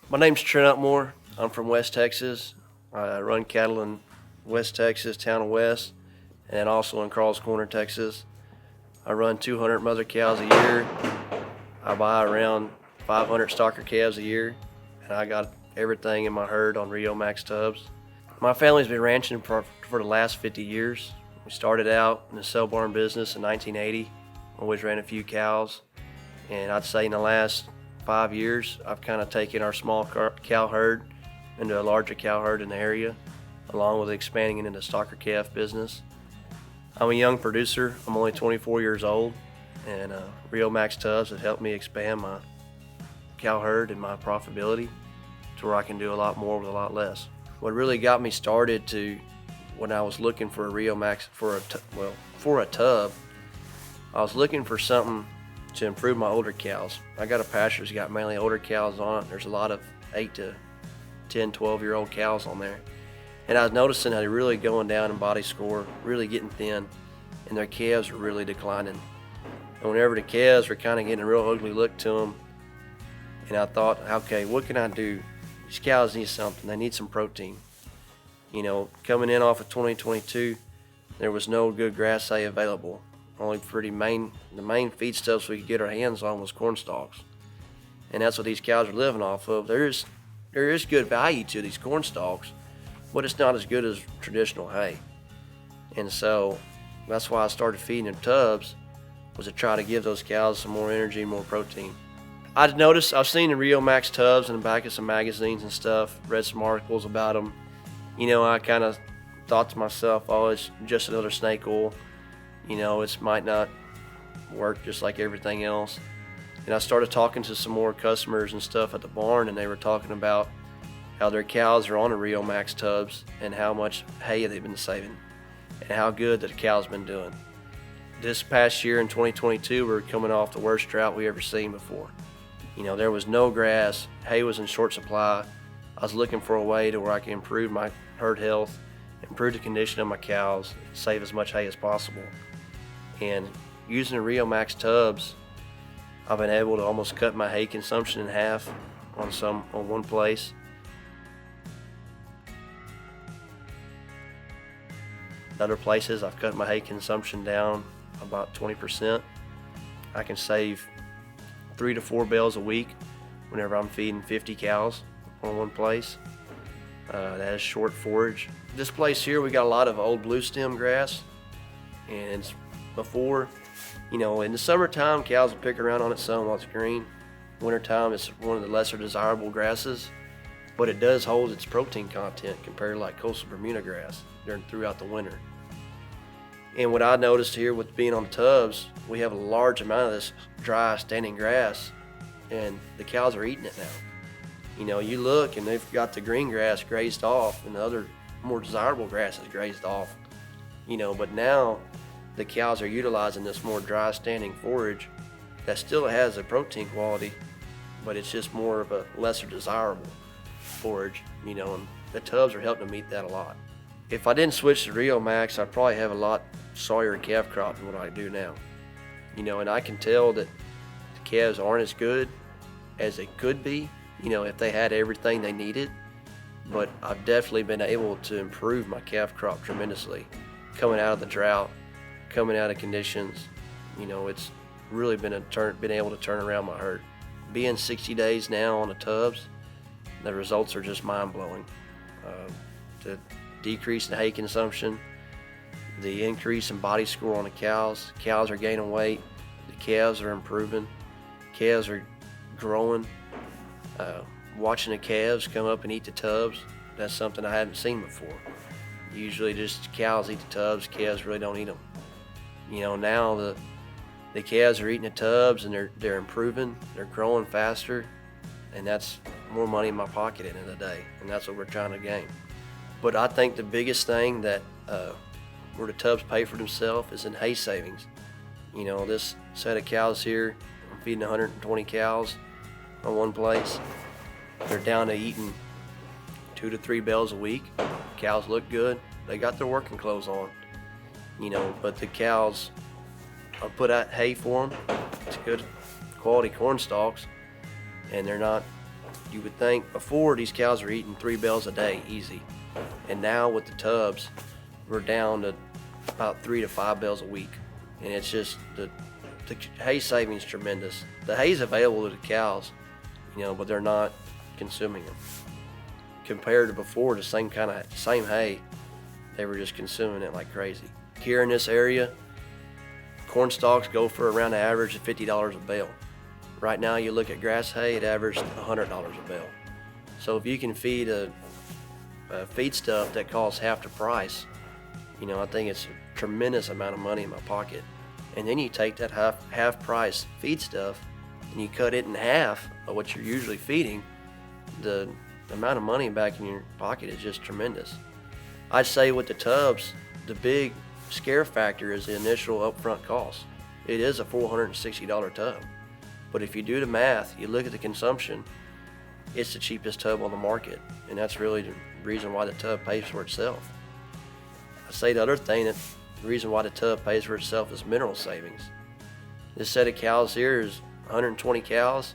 My name's Trent. I'm from West Texas. I run cattle in West Texas, town of West, and also in Carl's Corner, Texas. I run 200 mother cows a year. I buy around 500 stocker calves a year, and I got everything in my herd on Riomax tubs. My family's been ranching for the last 50 years. We started out in the sale barn business in 1980. Always ran a few cows, and I'd say in the last 5 years, I've kind of taken our small cow herd into a larger cow herd in the area, along with expanding into the stocker calf business. I'm a young producer. I'm only 24 years old, and Riomax tubs have helped me expand my cow herd and my profitability to where I can do a lot more with a lot less. What really got me started to when I was looking for a Riomax for a tub, I was looking for something to improve my older cows. I got a pasture that's got mainly older cows on it. There's a lot of 8 to 10, 12-year-old cows on there. And I was noticing how they're really going down in body score, really getting thin, and their calves are really declining. And whenever the calves were kind of getting a real ugly look to them, and I thought, okay, what can I do? These cows need something. They need some protein. You know, coming in off of 2022, there was no good grass hay available. Only the main feedstuffs we could get our hands on was corn stalks, and that's what these cows are living off of. There is good value to these corn stalks, but it's not as good as traditional hay. And so that's why I started feeding them tubs, was to try to give those cows some more energy, more protein. I've seen the Riomax tubs in the back of some magazines and stuff, read some articles about them. You know, I kind of thought to myself, oh, it's just another snake oil. You know, it might not work just like everything else. And I started talking to some more customers and stuff at the barn, and they were talking about how their cows are on the Riomax tubs and how much hay they've been saving and how good that the cow's been doing. This past year in 2022, we're coming off the worst drought we ever seen before. You know, there was no grass, hay was in short supply. I was looking for a way to where I can improve my herd health, improve the condition of my cows, save as much hay as possible. And using the Riomax tubs, I've been able to almost cut my hay consumption in half on one place. Other places, I've cut my hay consumption down about 20%. I can save 3 to 4 bales a week whenever I'm feeding 50 cows on one place. That has short forage. This place here, we got a lot of old blue stem grass, and it's before, you know, in the summertime, cows will pick around on it some while it's green. Wintertime, it's one of the lesser desirable grasses, but it does hold its protein content compared to like coastal Bermuda grass throughout the winter. And what I noticed here with being on the tubs, we have a large amount of this dry standing grass, and the cows are eating it now. You know, you look and they've got the green grass grazed off and the other more desirable grass is grazed off. You know, but now the cows are utilizing this more dry standing forage that still has a protein quality, but it's just more of a lesser desirable forage, you know, and the tubs are helping to meet that a lot. If I didn't switch to Riomax, I'd probably have a lot sorrier calf crop than what I do now. You know, and I can tell that the calves aren't as good as they could be, you know, if they had everything they needed, but I've definitely been able to improve my calf crop tremendously. Coming out of the drought, coming out of conditions, you know, it's really been able to turn around my herd. Being 60 days now on the tubs, the results are just mind-blowing. The decrease in hay consumption, the increase in body score on the cows are gaining weight, the calves are improving, calves are growing. Watching the calves come up and eat the tubs, that's something I haven't seen before. Usually just cows eat the tubs, calves really don't eat them. You know, now the calves are eating the tubs and they're improving, they're growing faster, and that's more money in my pocket at the end of the day, and that's what we're trying to gain. But I think the biggest thing that where the tubs pay for themselves is in hay savings. You know, this set of cows here, I'm feeding 120 cows on one place. They're down to eating 2 to 3 bales a week. Cows look good. They got their working clothes on, you know, but the cows, I put out hay for them. It's good quality corn stalks, and they're not You would think before these cows were eating 3 bales a day, easy. And now with the tubs, we're down to about 3 to 5 bales a week. And it's just, the hay savings tremendous. The hay's available to the cows, but they're not consuming them. Compared to before, the same hay, they were just consuming it like crazy. Here in this area, corn stalks go for around an average of $50 a bale. Right now, you look at grass hay, it averaged $100 a bale. So if you can feed a feedstuff that costs half the price, I think it's a tremendous amount of money in my pocket. And then you take that half price feedstuff and you cut it in half of what you're usually feeding, the amount of money back in your pocket is just tremendous. I'd say with the tubs, the big scare factor is the initial upfront cost. It is a $460 tub. But if you do the math, you look at the consumption, it's the cheapest tub on the market. And that's really the reason why the tub pays for itself. I say the other thing, that the reason why the tub pays for itself is mineral savings. This set of cows here is 120 cows.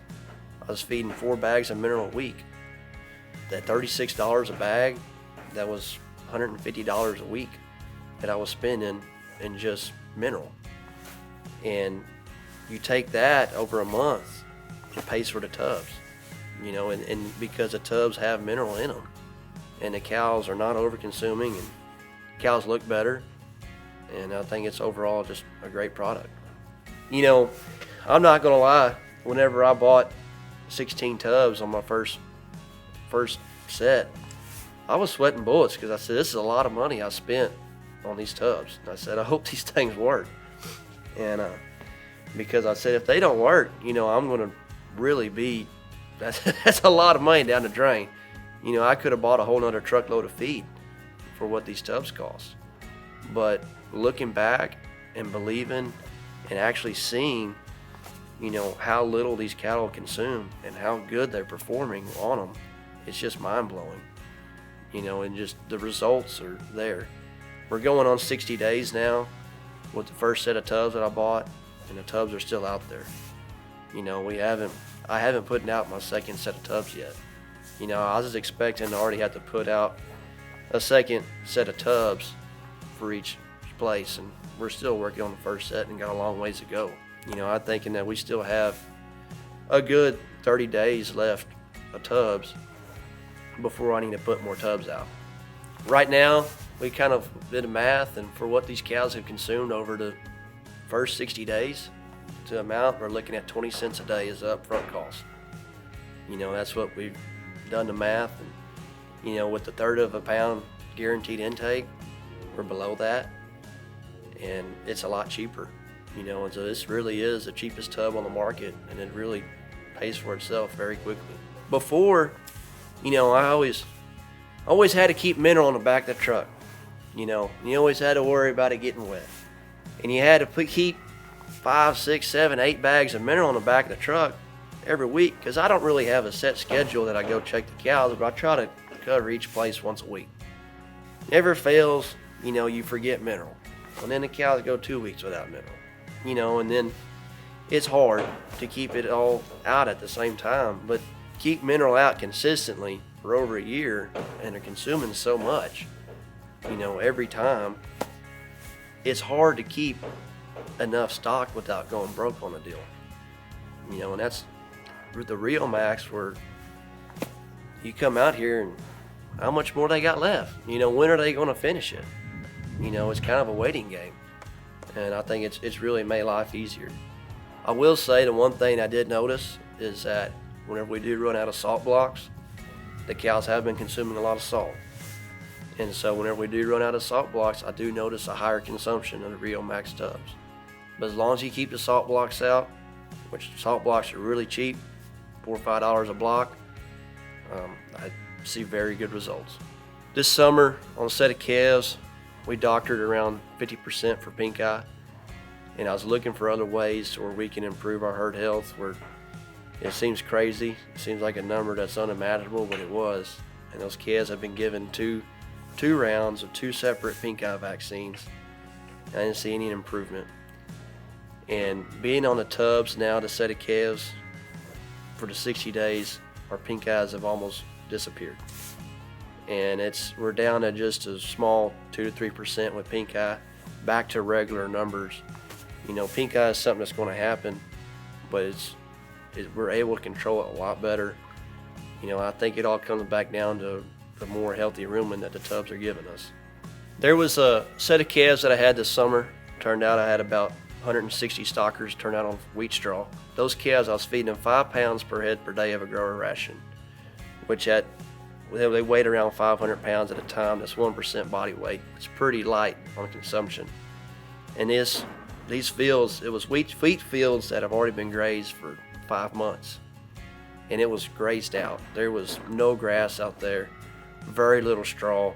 I was feeding 4 bags of mineral a week. That $36 a bag, that was $150 a week that I was spending in just mineral. And you take that over a month, it pays for the tubs, and because the tubs have mineral in them, and the cows are not over consuming, and cows look better, and I think it's overall just a great product. I'm not gonna lie, whenever I bought 16 tubs on my first set, I was sweating bullets because I said, this is a lot of money I spent on these tubs. And I said, I hope these things work. And because I said, if they don't work, I'm going to really be, that's a lot of money down the drain. I could have bought a whole nother truckload of feed for what these tubs cost. But looking back and believing and actually seeing, how little these cattle consume and how good they're performing on them, it's just mind-blowing. And just the results are there. We're going on 60 days now with the first set of tubs that I bought, and the tubs are still out there. I haven't put out my second set of tubs yet. I was expecting to already have to put out a second set of tubs for each place, and we're still working on the first set and got a long ways to go. I'm thinking that we still have a good 30 days left of tubs before I need to put more tubs out. Right now, we kind of did the math, and for what these cows have consumed over the first 60 days to amount, we're looking at 20 cents a day as the upfront cost. That's what we've done the math, and with the 1/3 of a pound guaranteed intake, we're below that, and it's a lot cheaper. And so this really is the cheapest tub on the market, and it really pays for itself very quickly. Before, I always had to keep mineral on the back of the truck. You always had to worry about it getting wet. And you had to keep 5, 6, 7, 8 bags of mineral on the back of the truck every week, because I don't really have a set schedule that I go check the cows, but I try to cover each place once a week. Never fails, you forget mineral. And then the cows go 2 weeks without mineral. And then it's hard to keep it all out at the same time, but keep mineral out consistently for over a year, and they're consuming so much, every time, it's hard to keep enough stock without going broke on the deal. And that's with the Riomax, where you come out here and how much more they got left? When are they going to finish it? It's kind of a waiting game, and I think it's really made life easier. I will say the one thing I did notice is that whenever we do run out of salt blocks, the cows have been consuming a lot of salt. And so whenever we do run out of salt blocks, I do notice a higher consumption of the Riomax tubs. But as long as you keep the salt blocks out, which salt blocks are really cheap, $4 or $5 a block, I see very good results. This summer on a set of calves, we doctored around 50% for pink eye. And I was looking for other ways where we can improve our herd health, where it seems crazy. It seems like a number that's unimaginable, but it was. And those calves have been given two rounds of 2 separate pink eye vaccines. I didn't see any improvement. And being on the tubs now, the set of calves for the 60 days, our pink eyes have almost disappeared. And we're down to just a small 2 to 3% with pink eye, back to regular numbers. Pink eye is something that's going to happen, but we're able to control it a lot better. I think it all comes back down to the more healthy rumen that the tubs are giving us. There was a set of calves that I had this summer. Turned out I had about 160 stockers turned out on wheat straw. Those calves, I was feeding them 5 pounds per head per day of a grower ration, which they weighed around 500 pounds at a time. That's 1% body weight. It's pretty light on consumption. And these fields, it was wheat fields that have already been grazed for 5 months. And it was grazed out. There was no grass out there, very little straw.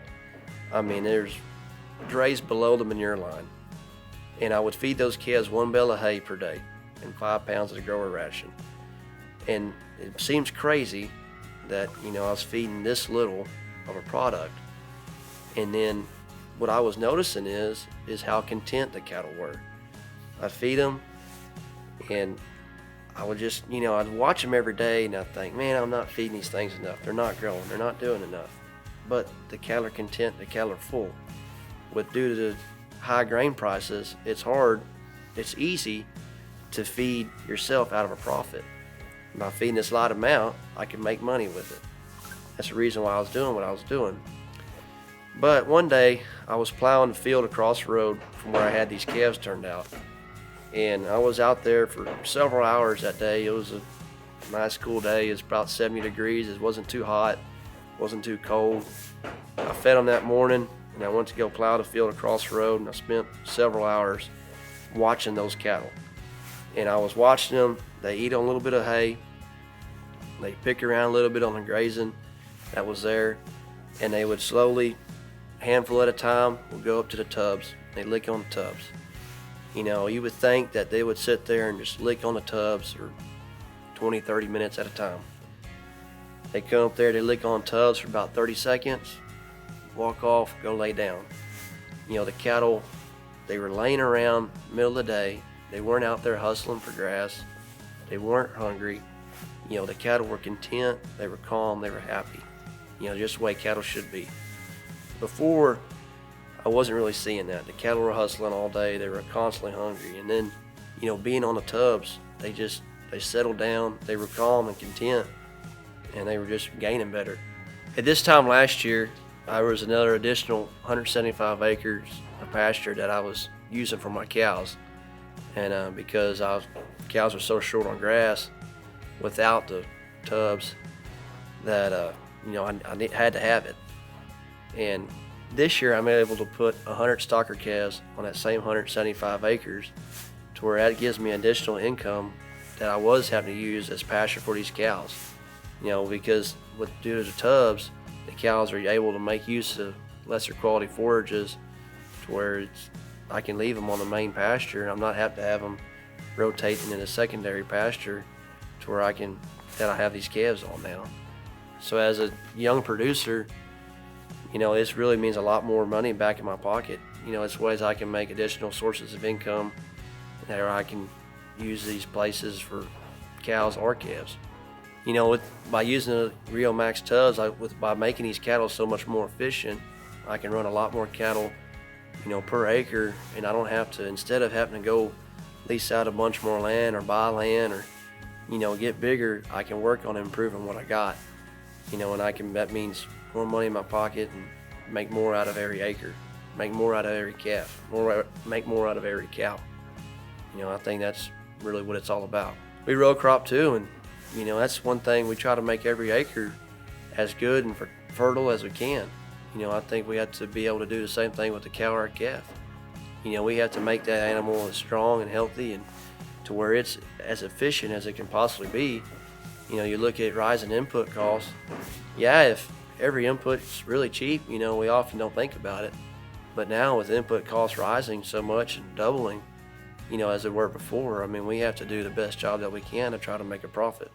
I mean, there's grazed below the manure line. And I would feed those calves 1 bale of hay per day and 5 pounds of the grower ration. And it seems crazy that, I was feeding this little of a product. And then what I was noticing is how content the cattle were. I'd feed them, and I would just, I'd watch them every day, and I'd think, man, I'm not feeding these things enough. They're not growing. They're not doing enough. But the cattle are content. The cattle are full. Due to the high grain prices, it's easy to feed yourself out of a profit. By feeding this light amount, I can make money with it. That's the reason why I was doing what I was doing. But one day, I was plowing the field across the road from where I had these calves turned out. And I was out there for several hours that day. It was a nice cool day. It was about 70 degrees. It wasn't too hot, wasn't too cold. I fed them that morning, and I went to go plow the field across the road, and I spent several hours watching those cattle. And I was watching them. They eat on a little bit of hay. They pick around a little bit on the grazing that was there, and they would slowly, handful at a time, would go up to the tubs. They lick on the tubs. You would think that they would sit there and just lick on the tubs for 20, 30 minutes at a time. They come up there, they lick on tubs for about 30 seconds, walk off, go lay down. The cattle, they were laying around middle of the day. They weren't out there hustling for grass. They weren't hungry. The cattle were content. They were calm. They were happy. Just the way cattle should be. Before, I wasn't really seeing that. The cattle were hustling all day. They were constantly hungry. And then, being on the tubs, they settled down. They were calm and content, and they were just gaining better. At this time last year, there was another additional 175 acres of pasture that I was using for my cows. And because cows were so short on grass without the tubs that, I had to have it. And this year I'm able to put 100 stocker calves on that same 175 acres to where that gives me additional income that I was having to use as pasture for these cows. Because due to the tubs, the cows are able to make use of lesser quality forages to where I can leave them on the main pasture, and I'm not having to have them rotating in a secondary pasture to where I have these calves on now. So as a young producer, this really means a lot more money back in my pocket. It's ways I can make additional sources of income, or I can use these places for cows or calves. By using the Riomax tubs, by making these cattle so much more efficient, I can run a lot more cattle per acre, and I don't have to, instead of having to go lease out a bunch more land or buy land or, get bigger, I can work on improving what I got, and that means more money in my pocket and make more out of every acre, make more out of every calf, make more out of every cow. I think that's really what it's all about. We row crop too, and, that's one thing we try to make every acre as good and fertile as we can. I think we have to be able to do the same thing with the cow or a calf. We have to make that animal as strong and healthy and to where it's as efficient as it can possibly be. You look at rising input costs. Yeah, if every input's really cheap, we often don't think about it. But now with input costs rising so much and doubling, as they were before, we have to do the best job that we can to try to make a profit.